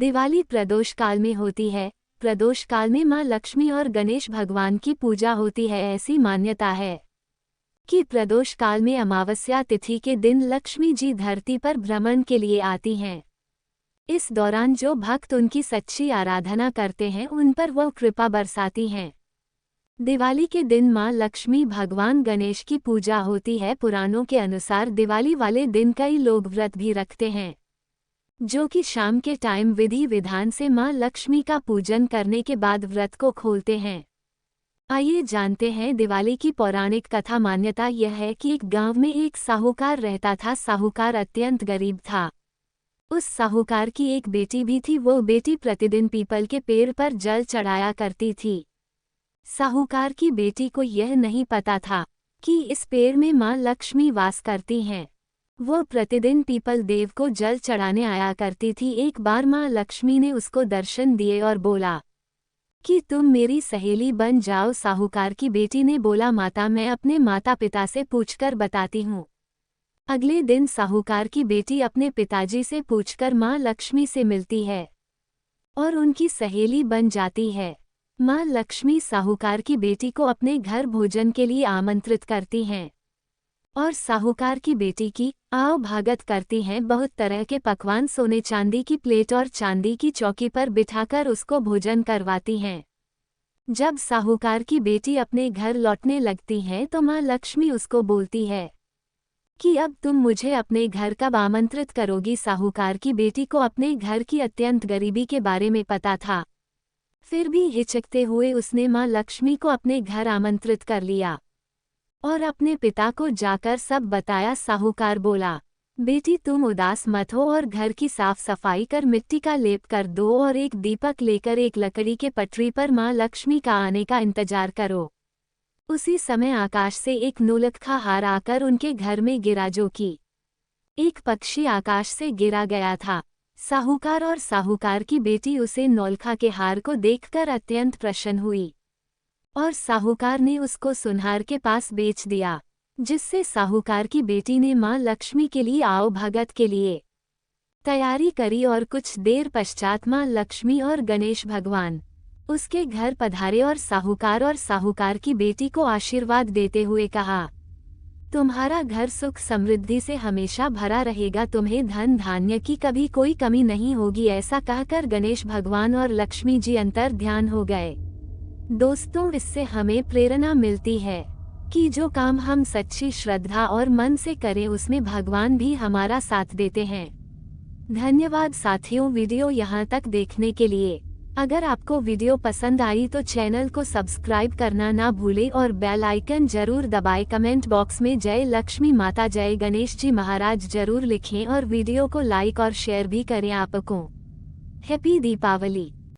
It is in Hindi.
दिवाली प्रदोष काल में होती है। प्रदोष काल में मां लक्ष्मी और गणेश भगवान की पूजा होती है। ऐसी मान्यता है कि प्रदोष काल में अमावस्या तिथि के दिन लक्ष्मी जी धरती पर भ्रमण के लिए आती हैं। इस दौरान जो भक्त उनकी सच्ची आराधना करते हैं उन पर वह कृपा बरसाती हैं। दिवाली के दिन मां लक्ष्मी भगवान गणेश की पूजा होती है। पुराणों के अनुसार दिवाली वाले दिन कई लोग व्रत भी रखते हैं, जो कि शाम के टाइम विधि विधान से मां लक्ष्मी का पूजन करने के बाद व्रत को खोलते हैं। आइए जानते हैं दिवाली की पौराणिक कथा। मान्यता यह है कि एक गांव में एक साहूकार रहता था। साहूकार अत्यंत गरीब था। उस साहूकार की एक बेटी भी थी। वो बेटी प्रतिदिन पीपल के पेड़ पर जल चढ़ाया करती थी। साहूकार की बेटी को यह नहीं पता था कि इस पेड़ में मां लक्ष्मी वास करती हैं। वो प्रतिदिन पीपल देव को जल चढ़ाने आया करती थी। एक बार मां लक्ष्मी ने उसको दर्शन दिए और बोला कि तुम मेरी सहेली बन जाओ। साहूकार की बेटी ने बोला, माता, मैं अपने माता पिता से पूछकर बताती हूँ। अगले दिन साहूकार की बेटी अपने पिताजी से पूछकर मां लक्ष्मी से मिलती है और उनकी सहेली बन जाती है। मां लक्ष्मी साहूकार की बेटी को अपने घर भोजन के लिए आमंत्रित करती हैं और साहूकार की बेटी की आओ भागत करती हैं। बहुत तरह के पकवान सोने चांदी की प्लेट और चांदी की चौकी पर बिठाकर उसको भोजन करवाती हैं। जब साहूकार की बेटी अपने घर लौटने लगती है तो मां लक्ष्मी उसको बोलती है कि अब तुम मुझे अपने घर कब आमंत्रित करोगी। साहूकार की बेटी को अपने घर की अत्यंत गरीबी के बारे में पता था, फिर भी हिचकते हुए उसने मां लक्ष्मी को अपने घर आमंत्रित कर लिया और अपने पिता को जाकर सब बताया। साहूकार बोला, बेटी तुम उदास मत हो और घर की साफ सफाई कर मिट्टी का लेप कर दो और एक दीपक लेकर एक लकड़ी के पटरी पर मां लक्ष्मी का आने का इंतजार करो। उसी समय आकाश से एक नौलखा हार आकर उनके घर में गिरा, जो कि एक पक्षी आकाश से गिरा गया था। साहूकार और साहूकार की बेटी उसे नौलखा के हार को देखकर अत्यंत प्रसन्न हुई और साहूकार ने उसको सुनहार के पास बेच दिया, जिससे साहूकार की बेटी ने मां लक्ष्मी के लिए आओ भगत के लिए तैयारी करी और कुछ देर पश्चात मां लक्ष्मी और गणेश भगवान उसके घर पधारे और साहूकार की बेटी को आशीर्वाद देते हुए कहा, तुम्हारा घर सुख समृद्धि से हमेशा भरा रहेगा, तुम्हें धन धान्य की कभी कोई कमी नहीं होगी। ऐसा कहकर गणेश भगवान और लक्ष्मी जी अंतर ध्यान हो गए। दोस्तों, इससे हमें प्रेरणा मिलती है कि जो काम हम सच्ची श्रद्धा और मन से करें उसमें भगवान भी हमारा साथ देते हैं। धन्यवाद साथियों, वीडियो यहाँ तक देखने के लिए। अगर आपको वीडियो पसंद आई तो चैनल को सब्सक्राइब करना ना भूलें और बेल आइकन जरूर दबाएं। कमेंट बॉक्स में जय लक्ष्मी माता, जय गणेश जी महाराज जरूर लिखें और वीडियो को लाइक और शेयर भी करें। आपको हैप्पी दीपावली।